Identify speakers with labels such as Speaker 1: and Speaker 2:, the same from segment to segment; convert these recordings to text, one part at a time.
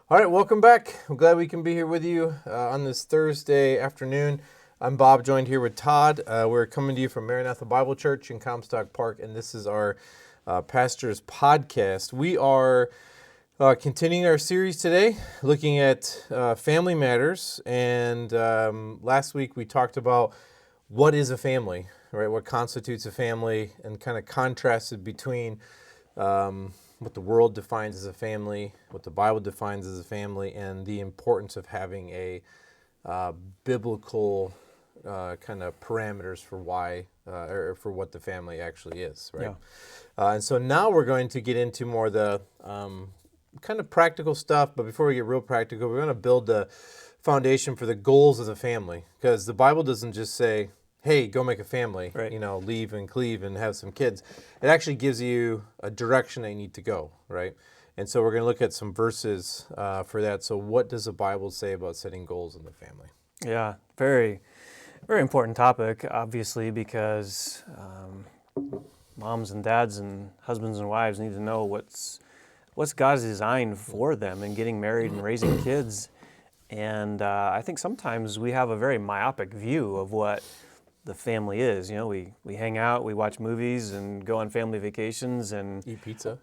Speaker 1: All right, welcome back. I'm glad we can be here with you on this Thursday afternoon. I'm Bob, joined here with Todd. We're coming to you from Maranatha Bible Church in Comstock Park, and this is our pastor's podcast. We are continuing our series today, looking at family matters. And last week we talked about what is a family, right? What constitutes a family, and kind of contrasted between what the world defines as a family, what the Bible defines as a family, and the importance of having a biblical kind of parameters for why or for what the family actually is, right? Yeah. And so now we're going to get into more the kind of practical stuff. But before we get real practical, we're going to build the foundation for the goals of the family, because the Bible doesn't just say, hey, go make a family, right, leave and cleave and have some kids. It actually gives you a direction that you need to go, right? And so we're going to look at some verses for that. So what does the Bible say about setting goals in the family?
Speaker 2: Yeah, very, very important topic, obviously, because moms and dads and husbands and wives need to know what's God's design for them in getting married and raising kids. And I think sometimes we have a very myopic view of what the family is. We hang out, we watch movies and go on family vacations and
Speaker 1: eat pizza.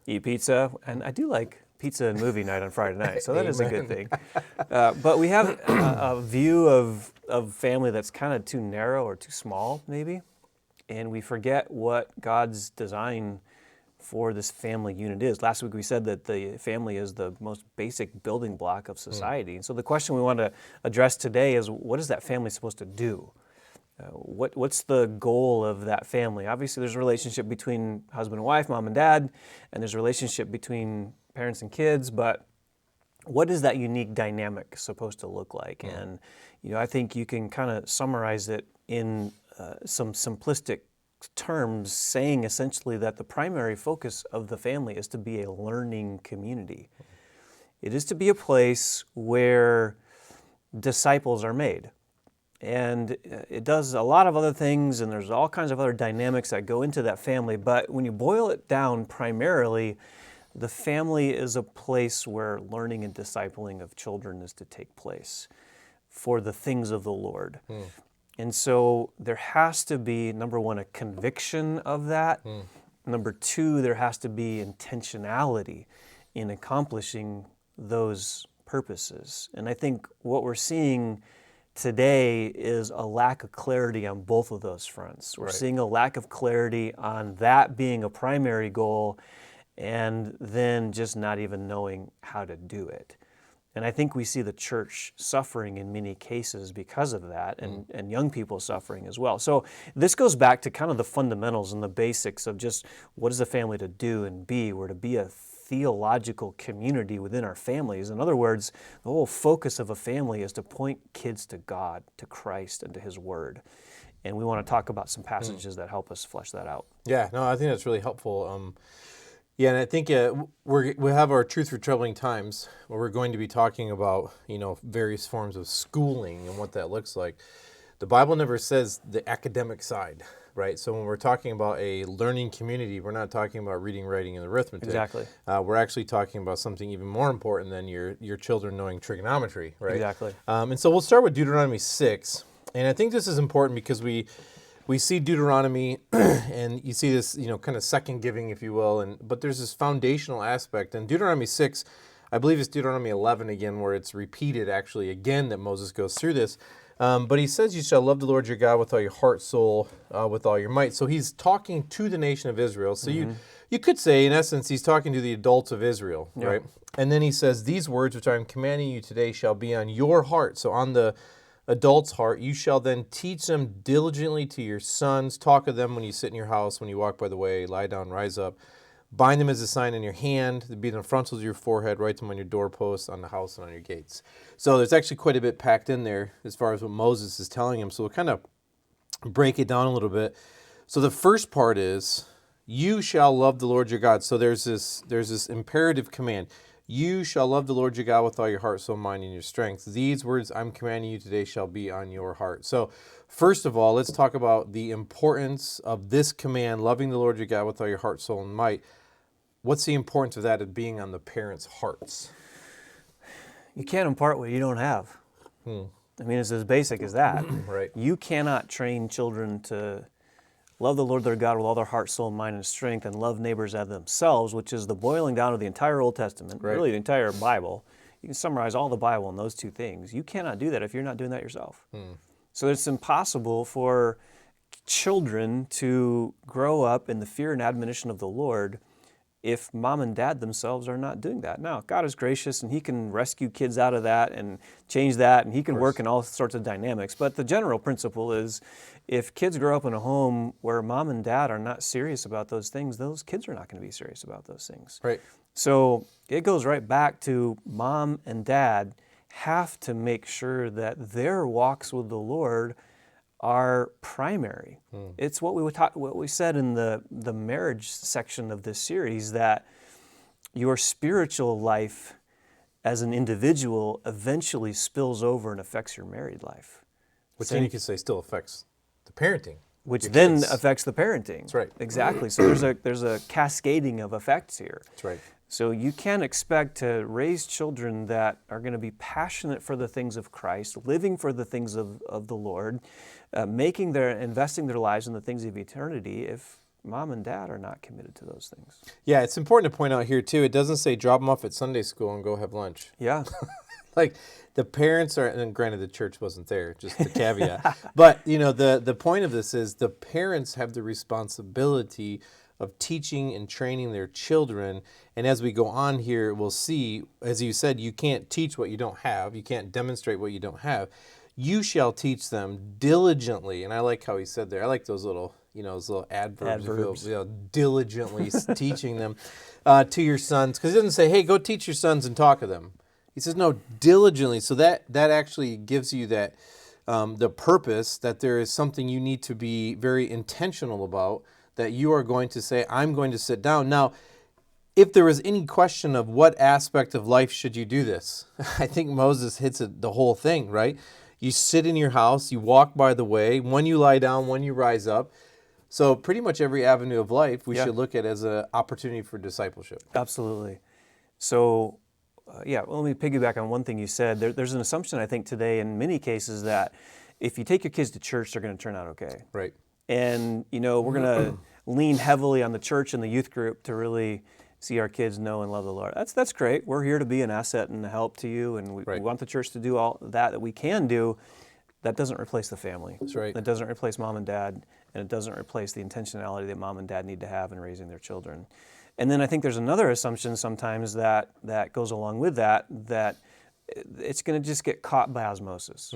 Speaker 2: And I do like pizza and movie night on Friday night, so that is a good thing. But we have a view of family that's kind of too narrow or too small, maybe, and we forget what God's design for this family unit is. Last week we said that the family is the most basic building block of society. And so the question we want to address today is, what is that family supposed to do? What's the goal of that family? Obviously, there's a relationship between husband and wife, mom and dad, and there's a relationship between parents and kids, but what is that unique dynamic supposed to look like? And, I think you can kind of summarize it in some simplistic terms, saying essentially that the primary focus of the family is to be a learning community. It is to be a place where disciples are made. And it does a lot of other things, and there's all kinds of other dynamics that go into that family. But when you boil it down, primarily, the family is a place where learning and discipling of children is to take place for the things of the Lord. And so there has to be, number one, a conviction of that. Number two, there has to be intentionality in accomplishing those purposes. And I think what we're seeing today is a lack of clarity on both of those fronts. We're seeing a lack of clarity on that being a primary goal, and then just not even knowing how to do it. And I think we see the church suffering in many cases because of that, and young people suffering as well. So this goes back to kind of the fundamentals and the basics of just what is a family to do and be. We're to be a theological community within our families. In other words, the whole focus of a family is to point kids to God, to Christ, and to His Word. And we want to talk about some passages that help us flesh that out.
Speaker 1: Yeah, no, I think that's really helpful. And I think we have our Truth for Troubling Times, where we're going to be talking about, various forms of schooling and what that looks like. The Bible never says the academic side, right? So when we're talking about a learning community, we're not talking about reading, writing, and arithmetic.
Speaker 2: Exactly.
Speaker 1: We're actually talking about something even more important than your children knowing trigonometry, right?
Speaker 2: Exactly.
Speaker 1: And so we'll start with Deuteronomy 6. And I think this is important because we see Deuteronomy, and you see this, kind of second giving, if you will, but there's this foundational aspect. And Deuteronomy 6, I believe it's Deuteronomy 11 again, where it's repeated actually again that Moses goes through this. But he says, you shall love the Lord your God with all your heart, soul, with all your might. So he's talking to the nation of Israel. So you could say, in essence, he's talking to the adults of Israel, right? And then he says, these words which I am commanding you today shall be on your heart. So on the adult's heart, you shall then teach them diligently to your sons. Talk of them when you sit in your house, when you walk by the way, lie down, rise up. Bind them as a sign in your hand, to be in the frontals of your forehead, write them on your doorposts, on the house, and on your gates. So there's actually quite a bit packed in there as far as what Moses is telling him. So we'll kind of break it down a little bit. So the first part is, you shall love the Lord your God. So there's this imperative command. You shall love the Lord your God with all your heart, soul, mind, and your strength. These words I'm commanding you today shall be on your heart. So first of all, let's talk about the importance of this command, loving the Lord your God with all your heart, soul, and might. What's the importance of that of being on the parents' hearts?
Speaker 2: You can't impart what you don't have. I mean, it's as basic as that.
Speaker 1: Right.
Speaker 2: You cannot train children to love the Lord their God with all their heart, soul, mind, and strength, and love neighbors as themselves, which is the boiling down of the entire Old Testament,
Speaker 1: Right.
Speaker 2: really the entire Bible. You can summarize all the Bible in those two things. You cannot do that if you're not doing that yourself. So it's impossible for children to grow up in the fear and admonition of the Lord if mom and dad themselves are not doing that. Now, God is gracious and He can rescue kids out of that and change that, and He can work in all sorts of dynamics. But the general principle is if kids grow up in a home where mom and dad are not serious about those things, those kids are not going to be serious about those things.
Speaker 1: Right.
Speaker 2: So it goes right back to mom and dad have to make sure that their walks with the Lord are primary. It's what we said in the marriage section of this series, that your spiritual life as an individual eventually spills over and affects your married life.
Speaker 1: Which then you could say still affects the parenting.
Speaker 2: Which
Speaker 1: your
Speaker 2: then
Speaker 1: kids.
Speaker 2: affects the parenting.
Speaker 1: That's right.
Speaker 2: Exactly. So there's a cascading of effects here.
Speaker 1: That's right.
Speaker 2: So you can't expect to raise children that are going to be passionate for the things of Christ, living for the things of the Lord, investing their lives in the things of eternity if mom and dad are not committed to those things.
Speaker 1: Yeah, it's important to point out here too, it doesn't say drop them off at Sunday school and go have lunch.
Speaker 2: Yeah.
Speaker 1: Like the parents are, and granted the church wasn't there, just the caveat. But the point of this is the parents have the responsibility of teaching and training their children. And as we go on here, we'll see, as you said, you can't teach what you don't have. You can't demonstrate what you don't have. You shall teach them diligently. And I like how he said there. I like those little, those little adverbs. Diligently teaching them to your sons. Because he doesn't say, hey, go teach your sons and talk to them. He says, no, diligently. So that actually gives you that the purpose that there is something you need to be very intentional about, that you are going to say, I'm going to sit down. Now, if there was any question of what aspect of life should you do this, I think Moses hits the whole thing, right? You sit in your house, you walk by the way, when you lie down, when you rise up. So pretty much every avenue of life we should look at as an opportunity for discipleship.
Speaker 2: Absolutely. So, let me piggyback on one thing you said. There's an assumption, I think, today in many cases that if you take your kids to church, they're going to turn out okay.
Speaker 1: Right.
Speaker 2: And, we're going to lean heavily on the church and the youth group to really see our kids know and love the Lord. That's great. We're here to be an asset and a help to you, and we want the church to do all that we can do. That doesn't replace the family.
Speaker 1: That's right.
Speaker 2: That doesn't replace mom and dad, and it doesn't replace the intentionality that mom and dad need to have in raising their children. And then I think there's another assumption sometimes that goes along with that it's going to just get caught by osmosis.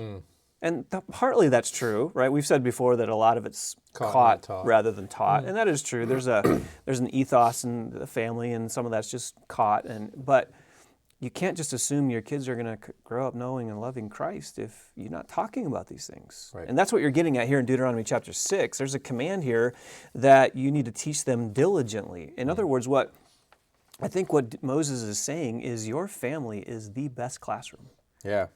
Speaker 2: And partly that's true, right? We've said before that a lot of it's caught rather than taught, and that is true. There's an ethos in the family, and some of that's just caught. But you can't just assume your kids are going to grow up knowing and loving Christ if you're not talking about these things.
Speaker 1: Right.
Speaker 2: And that's what you're getting at here in Deuteronomy chapter 6. There's a command here that you need to teach them diligently. In other words, what Moses is saying is your family is the best classroom.
Speaker 1: Yeah.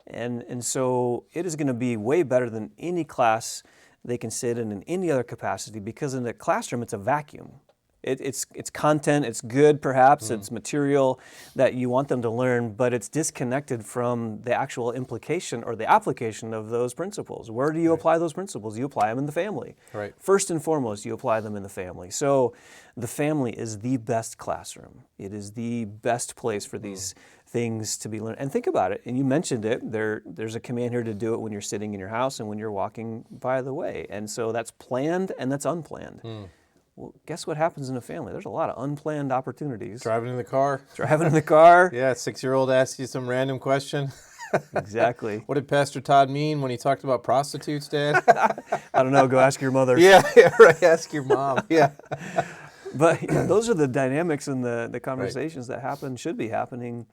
Speaker 2: And so it is going to be way better than any class they can sit in any other capacity, because in the classroom it's a vacuum. It's content, it's good perhaps, it's material that you want them to learn, but it's disconnected from the actual implication or the application of those principles. Where do you apply those principles? You apply them in the family.
Speaker 1: Right.
Speaker 2: First and foremost, you apply them in the family. So the family is the best classroom. It is the best place for these things to be learned. And think about it, and you mentioned it, there's a command here to do it when you're sitting in your house and when you're walking by the way. And so that's planned and that's unplanned. Well, guess what happens in a family? There's a lot of unplanned opportunities.
Speaker 1: Driving in the car. Yeah, 6-year-old asks you some random question.
Speaker 2: Exactly.
Speaker 1: What did Pastor Todd mean when he talked about prostitutes, Dad?
Speaker 2: I don't know. Go ask your mother.
Speaker 1: Yeah, right. Ask your mom. Yeah.
Speaker 2: But those are the dynamics and the conversations that should be happening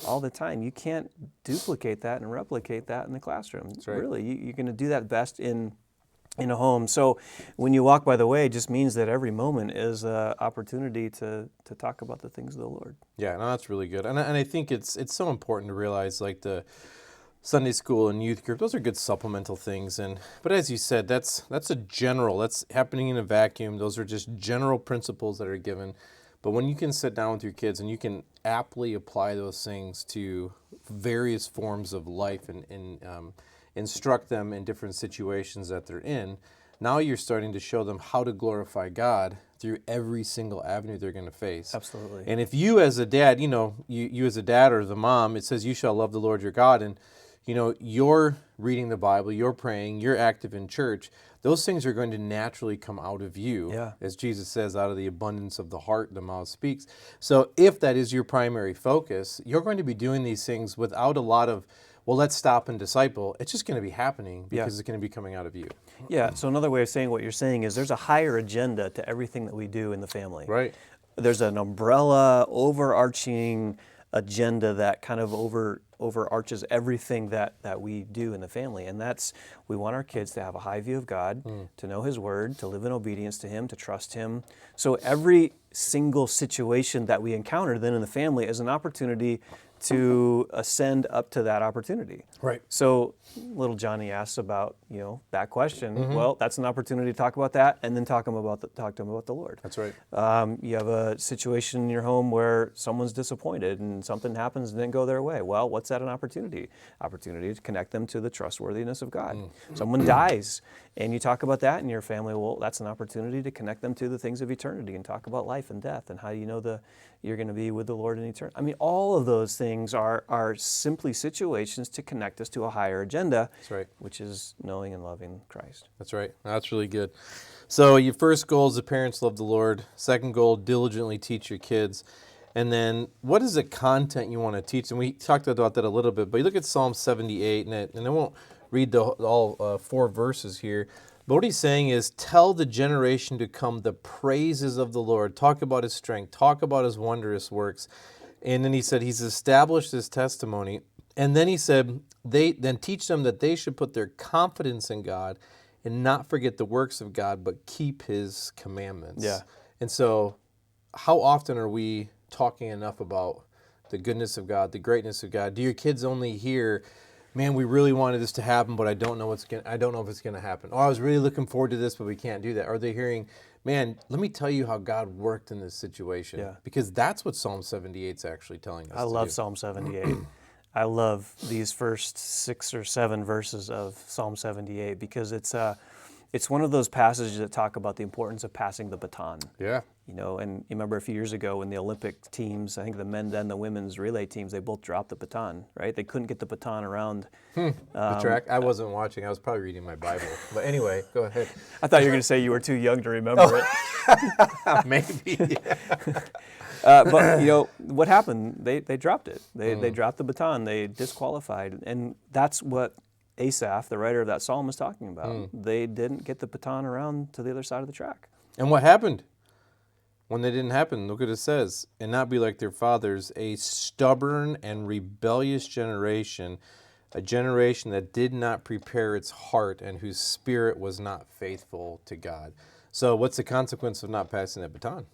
Speaker 2: all the time. You can't duplicate that and replicate that in the classroom.
Speaker 1: That's right.
Speaker 2: Really, you're going to do that best in a home. So when you walk by the way, it just means that every moment is an opportunity to talk about the things of the Lord.
Speaker 1: Yeah, no, that's really good. And I think it's so important to realize, like, the Sunday school and youth group, those are good supplemental things. But as you said, that's happening in a vacuum. Those are just general principles that are given. But when you can sit down with your kids and you can aptly apply those things to various forms of life and instruct them in different situations that they're in, now you're starting to show them how to glorify God through every single avenue they're going to face.
Speaker 2: Absolutely.
Speaker 1: And if you as a dad, you as a dad or the mom, it says you shall love the Lord your God, and you're reading the Bible, you're praying, you're active in church, those things are going to naturally come out of you.
Speaker 2: Yeah.
Speaker 1: As Jesus says, out of the abundance of the heart, the mouth speaks. So if that is your primary focus, you're going to be doing these things without a lot of, well, let's stop and disciple. It's just going to be happening because it's going to be coming out of you.
Speaker 2: Yeah, so another way of saying what you're saying is there's a higher agenda to everything that we do in the family.
Speaker 1: Right.
Speaker 2: There's an umbrella, overarching agenda that kind of overarches everything that we do in the family. And that's, we want our kids to have a high view of God, to know His Word, to live in obedience to Him, to trust Him. So every single situation that we encounter then in the family is an opportunity to ascend up to that opportunity.
Speaker 1: Right.
Speaker 2: So little Johnny asks about, that question. Well, that's an opportunity to talk about that and then talk to him about the Lord.
Speaker 1: That's right.
Speaker 2: You have a situation in your home where someone's disappointed and something happens and didn't go their way. Well, what's that an opportunity? Opportunity to connect them to the trustworthiness of God. Someone dies and you talk about that in your family. Well, that's an opportunity to connect them to the things of eternity and talk about life and death and how you're going to be with the Lord in eternity. I mean, all of those things are simply situations to connect us to a higher agenda,
Speaker 1: That's right.
Speaker 2: which is knowing and loving Christ.
Speaker 1: That's right. That's really good. So your first goal is the parents love the Lord. Second goal, diligently teach your kids. And then what is the content you want to teach? And we talked about that a little bit, but you look at Psalm 78, and I won't read all 4 verses here. But what he's saying is, tell the generation to come the praises of the Lord. Talk about His strength. Talk about His wondrous works. And then he said He's established His testimony. And then he said, then teach them that they should put their confidence in God and not forget the works of God, but keep His commandments.
Speaker 2: Yeah.
Speaker 1: And so how often are we talking enough about the goodness of God, the greatness of God? Do your kids only hear, man, we really wanted this to happen, but I don't know if it's going to happen. Oh, I was really looking forward to this, but we can't do that. Are they hearing, man, let me tell you how God worked in this situation?
Speaker 2: Yeah.
Speaker 1: Because that's what Psalm 78 is actually telling us.
Speaker 2: I love Psalm 78. I love these first 6 or 7 verses of Psalm 78 because it's one of those passages that talk about the importance of passing the baton.
Speaker 1: Yeah.
Speaker 2: And you remember a few years ago when the Olympic teams, I think the men and the women's relay teams, they both dropped the baton, right? They couldn't get the baton around
Speaker 1: The track. I wasn't watching. I was probably reading my Bible. But anyway, go ahead.
Speaker 2: I thought you were going to say you were too young to remember it.
Speaker 1: Maybe.
Speaker 2: But what happened? They dropped it. They dropped the baton. They disqualified, and that's what Asaph, the writer of that psalm, is talking about. They didn't get the baton around to the other side of the track.
Speaker 1: And what happened? When that didn't happen, look what it says. And not be like their fathers, a stubborn and rebellious generation, a generation that did not prepare its heart and whose spirit was not faithful to God. So what's the consequence of not passing that baton?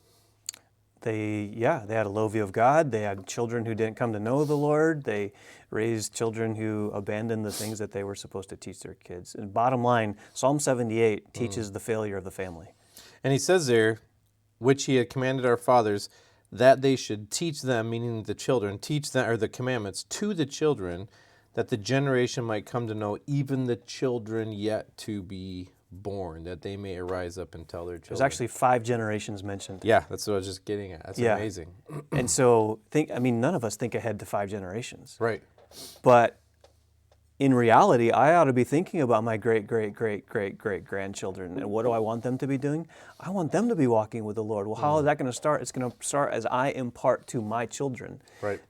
Speaker 2: They had a low view of God. They had children who didn't come to know the Lord. They raised children who abandoned the things that they were supposed to teach their kids. And bottom line, Psalm 78 teaches the failure of the family.
Speaker 1: And he says there, which He had commanded our fathers, that they should teach them, meaning the children, teach them, or the commandments, to the children, that the generation might come to know, even the children yet to be born, that they may arise up and tell their children.
Speaker 2: There's actually 5 generations mentioned.
Speaker 1: Yeah, that's what I was just getting at. That's amazing.
Speaker 2: And so, none of us think ahead to 5 generations.
Speaker 1: Right.
Speaker 2: But in reality, I ought to be thinking about my great-great-great-great-great-grandchildren and what do I want them to be doing? I want them to be walking with the Lord. Well, how is that going to start? It's going to start as I impart to my children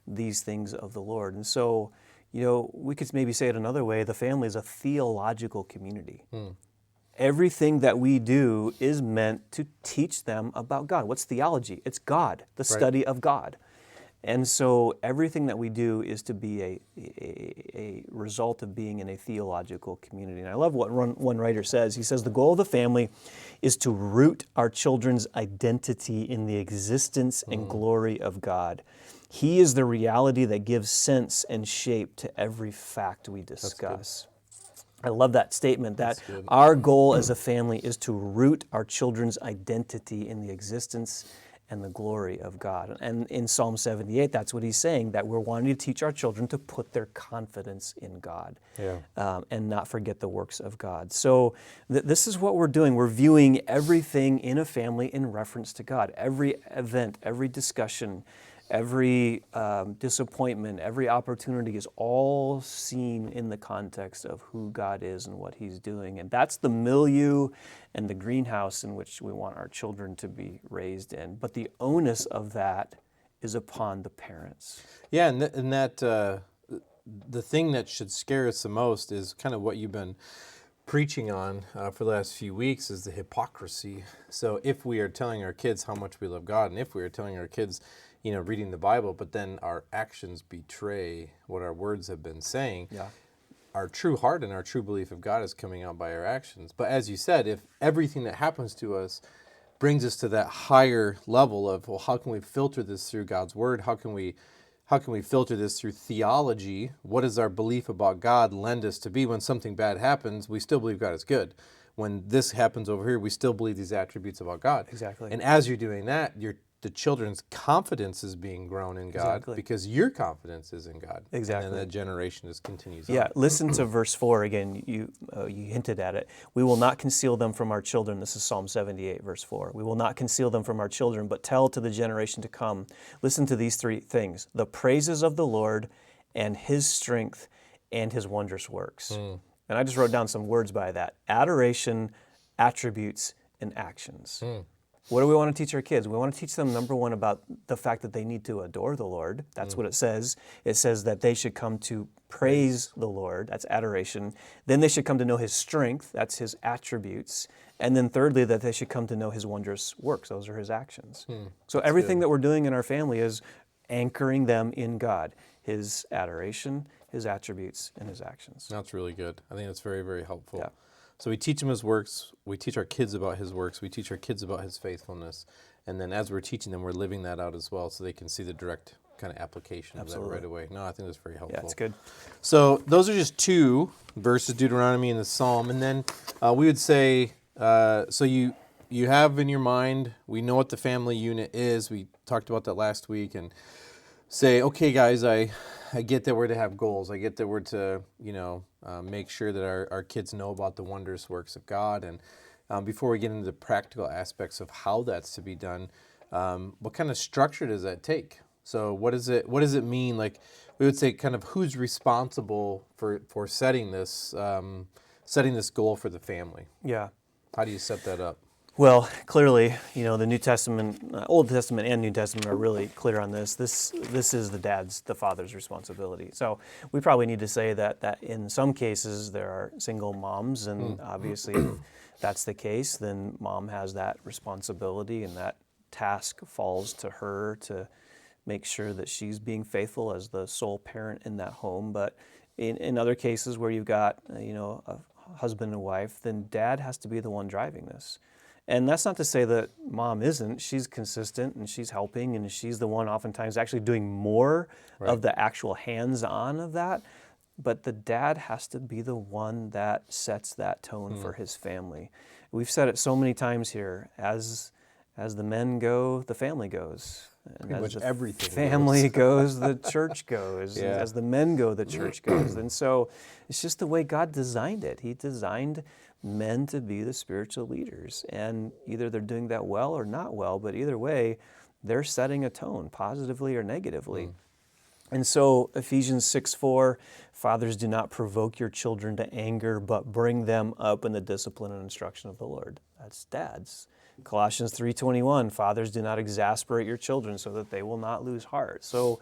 Speaker 2: these things of the Lord. And so, we could maybe say it another way. The family is a theological community. Everything that we do is meant to teach them about God. What's theology? It's God, the study of God. And so everything that we do is to be a result of being in a theological community. And I love what one writer says. He says, the goal of the family is to root our children's identity in the existence and glory of God. He is the reality that gives sense and shape to every fact we discuss. I love that statement, that our goal as a family is to root our children's identity in the existence and the glory of God. And in Psalm 78, that's what he's saying, that we're wanting to teach our children to put their confidence in God, and not forget the works of God. So this is what we're doing. We're viewing everything in a family in reference to God. Every event, every discussion, every disappointment, every opportunity is all seen in the context of who God is and what he's doing. And that's the milieu and the greenhouse in which we want our children to be raised in. But the onus of that is upon the parents.
Speaker 1: Yeah, and that the thing that should scare us the most is kind of what you've been preaching on for the last few weeks, is the hypocrisy. So if we are telling our kids how much we love God, and if we are telling our kids, reading the Bible, but then our actions betray what our words have been saying, our true heart and our true belief of God is coming out by our actions. But as you said, if everything that happens to us brings us to that higher level of, well, how can we filter this through God's word? How can we filter this through theology? What does our belief about God lend us to be? When something bad happens, we still believe God is good. When this happens over here, we still believe these attributes about God.
Speaker 2: Exactly.
Speaker 1: And as you're doing that, the children's confidence is being grown in God, because your confidence is in God.
Speaker 2: Exactly.
Speaker 1: And then that generation just continues on.
Speaker 2: Yeah, listen to verse 4 again. You hinted at it. We will not conceal them from our children. This is Psalm 78, verse 4. We will not conceal them from our children, but tell to the generation to come. Listen to these three things: the praises of the Lord and his strength and his wondrous works. And I just wrote down some words by that: adoration, attributes, and actions. What do we want to teach our kids? We want to teach them, number one, about the fact that they need to adore the Lord. That's what it says. It says that they should come to praise the Lord. That's adoration. Then they should come to know his strength. That's his attributes. And then thirdly, that they should come to know his wondrous works. Those are his actions. So everything that we're doing in our family is anchoring them in God, his adoration, his attributes, and his actions.
Speaker 1: That's really good. I think that's very, very helpful.
Speaker 2: Yeah.
Speaker 1: So we teach him his works, we teach our kids about his works, we teach our kids about his faithfulness, and then as we're teaching them, we're living that out as well, so they can see the direct kind of application of that right away. No, I think that's very helpful.
Speaker 2: Yeah, it's good.
Speaker 1: So those are just two verses, Deuteronomy and the Psalm, and then we would say, so you have in your mind, we know what the family unit is, we talked about that last week, and say, okay guys, I get that we're to have goals. I get that we're to, make sure that our kids know about the wondrous works of God. And before we get into the practical aspects of how that's to be done, what kind of structure does that take? So what does it mean? Like, we would say, kind of who's responsible for setting this goal for the family?
Speaker 2: Yeah.
Speaker 1: How do you set that up?
Speaker 2: Well, clearly, the New Testament, Old Testament and New Testament are really clear on this. This is the father's responsibility. So we probably need to say that in some cases there are single moms, and obviously if that's the case, then mom has that responsibility, and that task falls to her to make sure that she's being faithful as the sole parent in that home. But in other cases where you've got a husband and wife, then dad has to be the one driving this. And that's not to say that mom isn't. She's consistent and she's helping, and she's the one oftentimes actually doing more of the actual hands-on of that. But the dad has to be the one that sets that tone for his family. We've said it so many times here: as the men go, the family goes. And
Speaker 1: pretty much everything
Speaker 2: family goes, the church goes.
Speaker 1: Yeah.
Speaker 2: And as the men go, the church goes. And so it's just the way God designed it. He designed men to be the spiritual leaders, and either they're doing that well or not well, but either way, they're setting a tone, positively or negatively. And so Ephesians 6:4, fathers, do not provoke your children to anger, but bring them up in the discipline and instruction of the Lord. That's dads. Colossians 3:21, fathers, do not exasperate your children so that they will not lose heart. So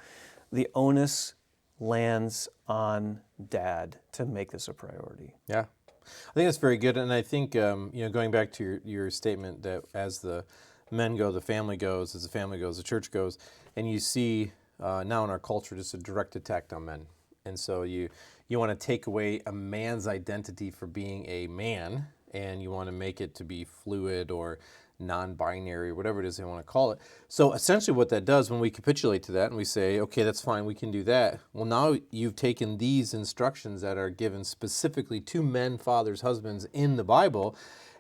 Speaker 2: the onus lands on dad to make this a priority.
Speaker 1: Yeah. I think that's very good, and I think going back to your statement that as the men go, the family goes; as the family goes, the church goes. And you see now in our culture just a direct attack on men, and so you want to take away a man's identity for being a man, and you want to make it to be fluid or non-binary, or whatever it is they want to call it. So essentially what that does, when we capitulate to that and we say, okay, that's fine, we can do that. Well, now you've taken these instructions that are given specifically to men, fathers, husbands in the Bible,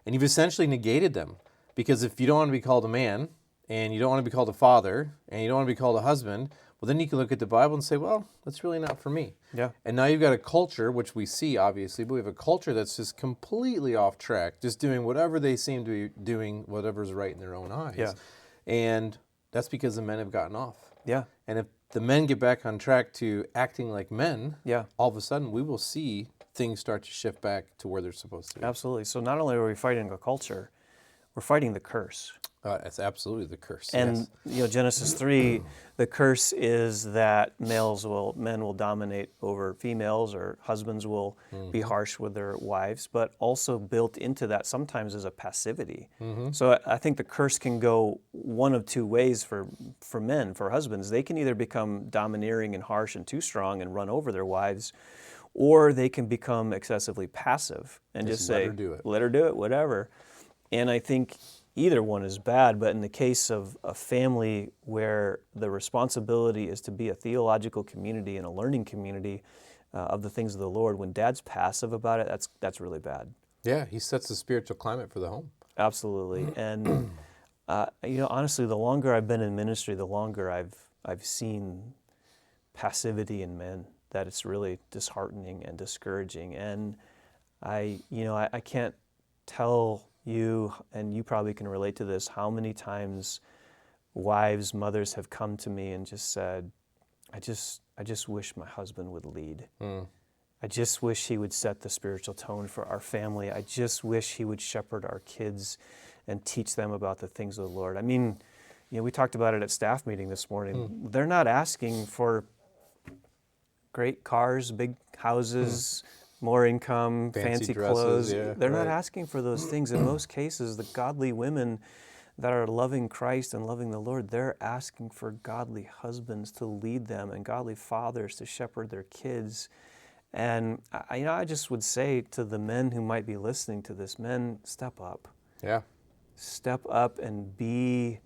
Speaker 1: and you've essentially negated them. Because if you don't want to be called a man, and you don't want to be called a father, and you don't want to be called a husband, well, then you can look at the Bible and say, well, that's really not for me.
Speaker 2: Yeah.
Speaker 1: And now you've got a culture, which we see, obviously, but we have a culture that's just completely off track, just doing whatever they seem to be doing, whatever's right in their own eyes.
Speaker 2: Yeah.
Speaker 1: And that's because the men have gotten off.
Speaker 2: Yeah.
Speaker 1: And if the men get back on track to acting like men,
Speaker 2: Yeah.
Speaker 1: all of a sudden we will see things start to shift back to where they're supposed to be.
Speaker 2: Absolutely. So not only are we fighting a culture, we're fighting the curse.
Speaker 1: That's absolutely the curse.
Speaker 2: And
Speaker 1: yes.
Speaker 2: Genesis 3, the curse is that men will dominate over females, or husbands will be harsh with their wives, but also built into that sometimes is a passivity. So I think the curse can go one of two ways for men, for husbands. They can either become domineering and harsh and too strong and run over their wives, or they can become excessively passive and just say, let her do it, whatever. And I think either one is bad, but in the case of a family where the responsibility is to be a theological community and a learning community of the things of the Lord, when dad's passive about it, that's really bad.
Speaker 1: Yeah, he sets the spiritual climate for the home.
Speaker 2: Absolutely. And honestly, the longer I've been in ministry, the longer I've seen passivity in men, that it's really disheartening and discouraging. And I can't tell you, and you probably can relate to this, how many times wives, mothers have come to me and just said, I just wish my husband would lead. I just wish he would set the spiritual tone for our family. I just wish he would shepherd our kids and teach them about the things of the Lord. I mean, we talked about it at staff meeting this morning. They're not asking for great cars, big houses, more income, fancy
Speaker 1: dresses,
Speaker 2: clothes.
Speaker 1: yeah,
Speaker 2: They're not asking for those things. In most cases, the godly women that are loving Christ and loving the Lord, they're asking for godly husbands to lead them and godly fathers to shepherd their kids. And I just would say to the men who might be listening to this, men, step up.
Speaker 1: Yeah.
Speaker 2: Step up and be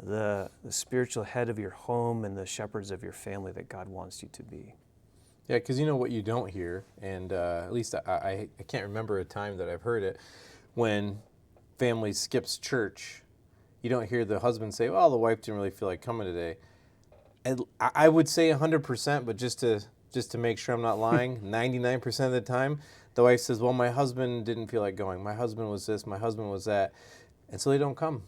Speaker 2: the spiritual head of your home and the shepherds of your family that God wants you to be.
Speaker 1: Yeah, because what you don't hear, and at least I can't remember a time that I've heard it, when family skips church, you don't hear the husband say, well, the wife didn't really feel like coming today. And I would say 100%, but just to make sure I'm not lying, 99% of the time, the wife says, well, my husband didn't feel like going. My husband was this, my husband was that. And so they don't come,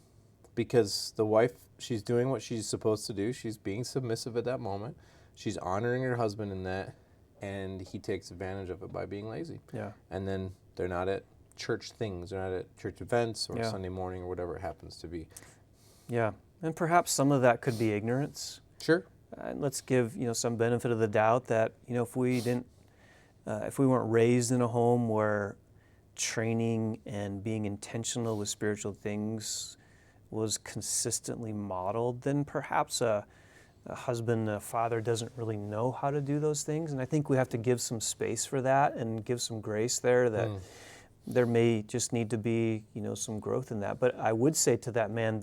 Speaker 1: because the wife, she's doing what she's supposed to do. She's being submissive at that moment. She's honoring her husband in that. And he takes advantage of it by being lazy.
Speaker 2: Yeah.
Speaker 1: And then they're not at church things. They're not at church events or Sunday morning or whatever it happens to be.
Speaker 2: Yeah. And perhaps some of that could be ignorance.
Speaker 1: Sure.
Speaker 2: And let's give some benefit of the doubt that if we weren't raised in a home where training and being intentional with spiritual things was consistently modeled, then perhaps a husband, a father doesn't really know how to do those things. And I think we have to give some space for that and give some grace there, that there may just need to be, some growth in that. But I would say to that man,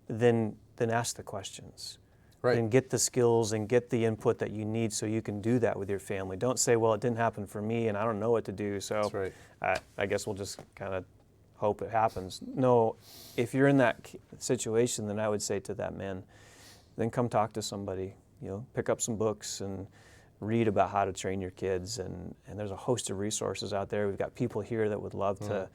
Speaker 2: then ask the questions.
Speaker 1: Right.
Speaker 2: And get the skills and get the input that you need so you can do that with your family. Don't say, well, it didn't happen for me and I don't know what to do, so
Speaker 1: That's right.
Speaker 2: I guess we'll just kind of hope it happens. No, if you're in that situation, then I would say to that man, then come talk to somebody, pick up some books and read about how to train your kids. And there's a host of resources out there. We've got people here that would love to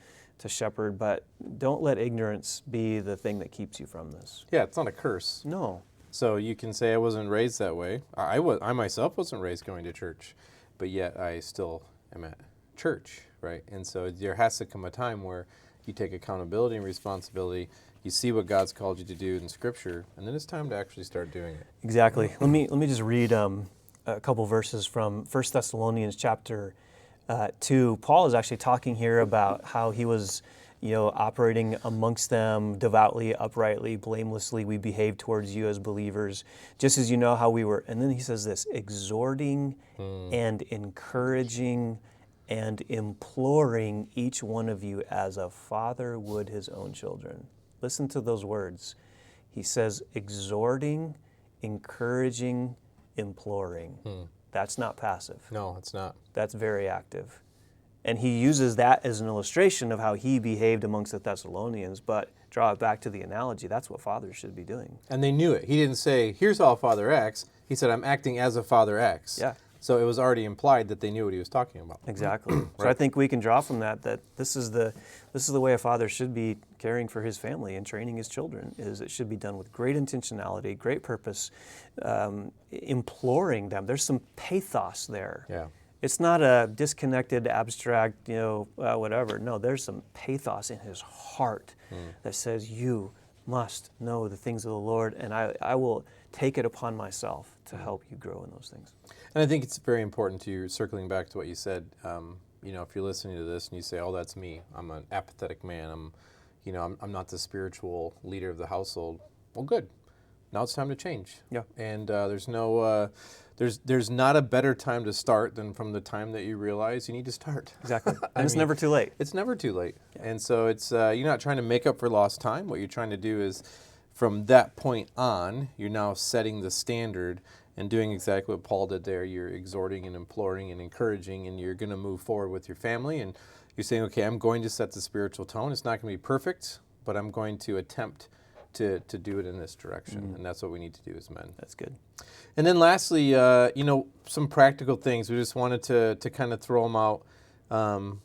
Speaker 2: shepherd, but don't let ignorance be the thing that keeps you from this.
Speaker 1: Yeah, it's not a curse.
Speaker 2: No.
Speaker 1: So you can say I wasn't raised that way. I myself wasn't raised going to church, but yet I still am at church, right? And so there has to come a time where you take accountability and responsibility. You see what God's called you to do in Scripture, and then it's time to actually start doing it.
Speaker 2: Exactly. Let me just read a couple verses from 1 Thessalonians chapter 2. Paul is actually talking here about how he was, operating amongst them devoutly, uprightly, blamelessly. We behaved towards you as believers, just as you know how we were. And then he says this, exhorting and encouraging and imploring each one of you as a father would his own children. Listen to those words. He says exhorting, encouraging, imploring. That's not passive.
Speaker 1: No, it's not.
Speaker 2: That's very active. And he uses that as an illustration of how he behaved amongst the Thessalonians, but draw it back to the analogy. That's what fathers should be doing.
Speaker 1: And they knew it. He didn't say, here's how Father X. He said, I'm acting as a Father X.
Speaker 2: Yeah.
Speaker 1: So it was already implied that they knew what he was talking about.
Speaker 2: Exactly. So I think we can draw from that this is the way a father should be caring for his family and training his children. Is it should be done with great intentionality, great purpose, imploring them. There's some pathos there.
Speaker 1: Yeah.
Speaker 2: It's not a disconnected, abstract, whatever. No, there's some pathos in his heart that says, you must know the things of the Lord, and I will take it upon myself to help you grow in those things.
Speaker 1: And I think it's very important to you, circling back to what you said, if you're listening to this and you say, oh, that's me, I'm an apathetic man, I'm not the spiritual leader of the household. Well, good. Now it's time to change.
Speaker 2: Yeah.
Speaker 1: And there's not a better time to start than from the time that you realize you need to start.
Speaker 2: Exactly. And it's never too late.
Speaker 1: It's never too late. Yeah. And so it's you're not trying to make up for lost time. What you're trying to do is, from that point on, you're now setting the standard and doing exactly what Paul did there. You're exhorting and imploring and encouraging, and you're going to move forward with your family. And you're saying, okay, I'm going to set the spiritual tone. It's not going to be perfect, but I'm going to attempt to do it in this direction. And that's what we need to do as men.
Speaker 2: That's good.
Speaker 1: And then lastly, some practical things. We just wanted to kind of throw them out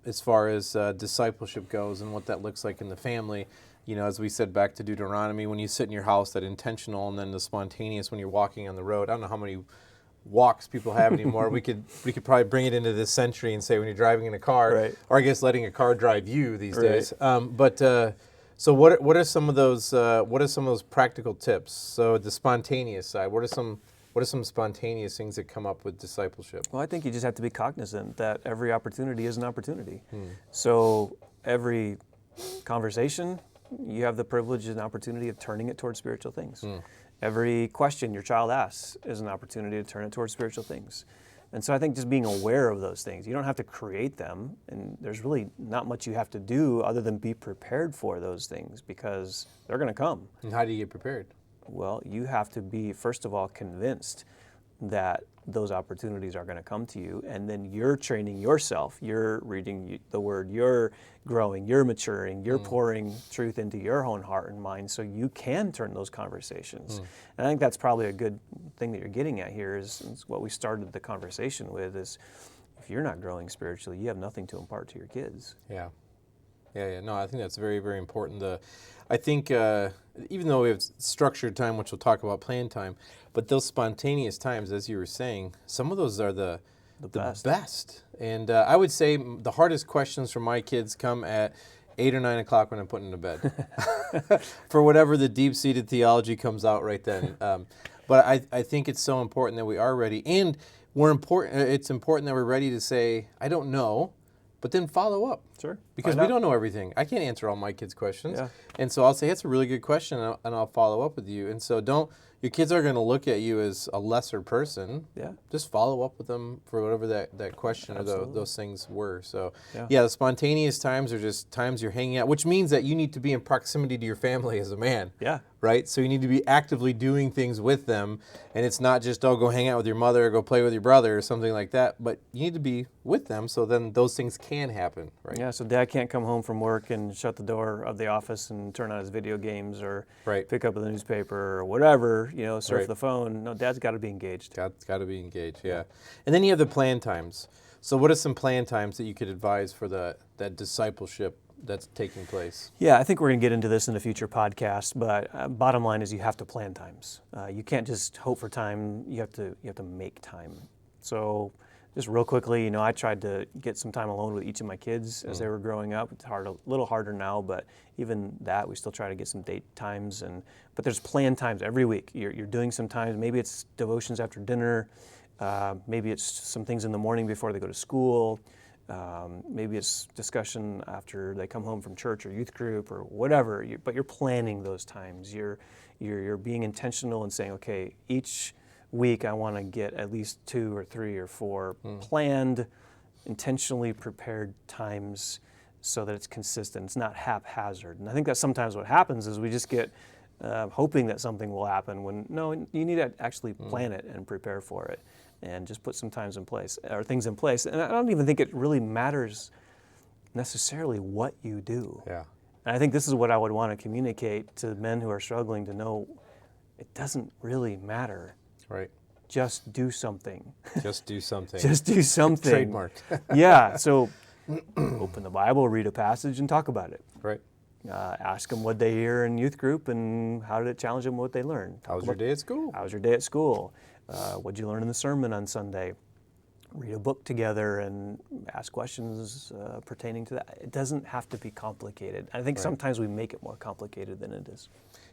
Speaker 1: as far as discipleship goes and what that looks like in the family. As we said, back to Deuteronomy, when you sit in your house, that intentional, and then the spontaneous when you're walking on the road. I don't know how many walks people have anymore. we could probably bring it into this century and say when you're driving in a car,
Speaker 2: right.
Speaker 1: Or I guess letting a car drive you these
Speaker 2: right.
Speaker 1: days. So what are some of those practical tips? So the spontaneous side, what are some spontaneous things that come up with discipleship?
Speaker 2: Well, I think you just have to be cognizant that every opportunity is an opportunity. So every conversation, you have the privilege and opportunity of turning it towards spiritual things. Every question your child asks is an opportunity to turn it towards spiritual things. And so I think just being aware of those things. You don't have to create them, and there's really not much you have to do other than be prepared for those things, because they're going to come.
Speaker 1: And how do you get prepared?
Speaker 2: Well, you have to be, first of all, convinced that those opportunities are going to come to you, and then you're training yourself. You're reading the Word, you're growing, you're maturing, you're pouring truth into your own heart and mind so you can turn those conversations. And I think that's probably a good thing that you're getting at here is what we started the conversation with is if you're not growing spiritually, you have nothing to impart to your kids.
Speaker 1: Yeah. No, I think that's very, very important. I think even though we have structured time, which we'll talk about, planned time, but those spontaneous times, as you were saying, some of those are the best. And I would say the hardest questions from my kids come at 8 or 9 o'clock when I'm putting them to bed, for whatever the deep-seated theology comes out right then. But I think it's so important that we are ready, and it's important that we're ready to say, I don't know, but then follow up.
Speaker 2: Sure.
Speaker 1: Because we don't know everything. I can't answer all my kids' questions.
Speaker 2: Yeah.
Speaker 1: And so I'll say, that's a really good question, and I'll follow up with you. And so your kids are going to look at you as a lesser person.
Speaker 2: Yeah.
Speaker 1: Just follow up with them for whatever that question
Speaker 2: Absolutely.
Speaker 1: or those things were. So,
Speaker 2: yeah,
Speaker 1: the spontaneous times are just times you're hanging out, which means that you need to be in proximity to your family as a man.
Speaker 2: Yeah.
Speaker 1: Right? So you need to be actively doing things with them, and it's not just, go hang out with your mother or go play with your brother or something like that, but you need to be with them so then those things can happen, right?
Speaker 2: Yeah, so dad can't come home from work and shut the door of the office and turn on his video games or pick up the newspaper or whatever, surf the phone. No, dad's got to be engaged.
Speaker 1: Dad's got to be engaged, yeah. And then you have the plan times. So what are some plan times that you could advise for that discipleship that's taking place?
Speaker 2: Yeah, I think we're going to get into this in a future podcast, but bottom line is you have to plan times. You can't just hope for time. You have to make time. So just real quickly, I tried to get some time alone with each of my kids as they were growing up. It's a little harder now, but even that, we still try to get some date times. But there's planned times every week. You're doing some times. Maybe it's devotions after dinner. Maybe it's some things in the morning before they go to school. Maybe it's discussion after they come home from church or youth group or whatever. But you're planning those times. You're being intentional and saying, okay, each week I want to get at least 2 or 3 or 4 planned, intentionally prepared times so that it's consistent. It's not haphazard. And I think that's sometimes what happens is we just get hoping that something will happen when, no, you need to actually plan it and prepare for it. and just put some times in place or things in place. And I don't even think it really matters necessarily what you do.
Speaker 1: Yeah.
Speaker 2: And I think this is what I would want to communicate to men who are struggling to know it doesn't really matter.
Speaker 1: Right.
Speaker 2: Just do something.
Speaker 1: Just do something.
Speaker 2: Just do something.
Speaker 1: Trademark.
Speaker 2: Yeah. So open the Bible, read a passage, and talk about it.
Speaker 1: Right.
Speaker 2: Ask them what they hear in youth group and how did it challenge them what they learned.
Speaker 1: How was your day at school?
Speaker 2: How was your day at school? What did you learn in the sermon on Sunday? Read a book together and ask questions pertaining to that. It doesn't have to be complicated. I think sometimes we make it more complicated than it is.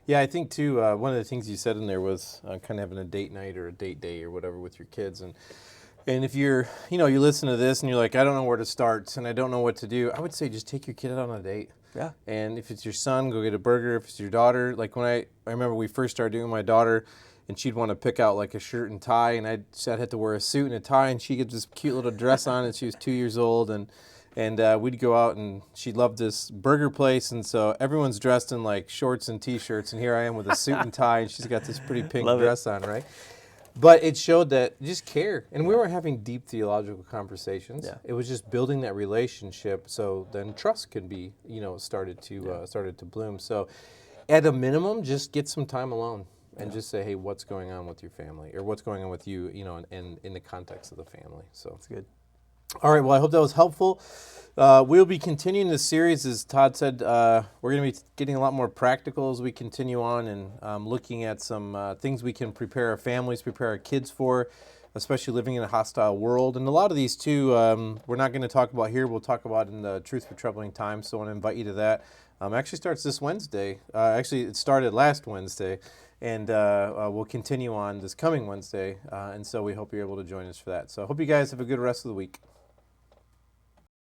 Speaker 1: Yeah, I think too, one of the things you said in there was kind of having a date night or a date day or whatever with your kids. And if you're, you listen to this and you're like, I don't know where to start and I don't know what to do, I would say just take your kid out on a date.
Speaker 2: Yeah.
Speaker 1: And if it's your son, go get a burger. If it's your daughter, like when I remember we first started doing my daughter, and she'd want to pick out like a shirt and tie, and I'd have to wear a suit and a tie, and she gets this cute little dress on, and she was 2 years old, and we'd go out, and she loved this burger place, and so everyone's dressed in like shorts and t-shirts, and here I am with a suit and tie, and she's got this pretty pink dress on, right? But it showed that just care, and we weren't having deep theological conversations.
Speaker 2: Yeah.
Speaker 1: It was just building that relationship, so then trust can be, started to bloom. So, at a minimum, just get some time alone. And just say, hey, what's going on with your family, or what's going on with you, and in the context of the family. So
Speaker 2: That's good.
Speaker 1: All right. Well, I hope that was helpful. We'll be continuing this series, as Todd said. We're going to be getting a lot more practical as we continue on, and looking at some things we can prepare our families, prepare our kids for, especially living in a hostile world. And a lot of these too, we're not going to talk about here. We'll talk about in the Truth for Troubling Times. So I want to invite you to that. Actually starts this Wednesday. Actually, it started last Wednesday. And we'll continue on this coming Wednesday. And so we hope you're able to join us for that. So I hope you guys have a good rest of the week.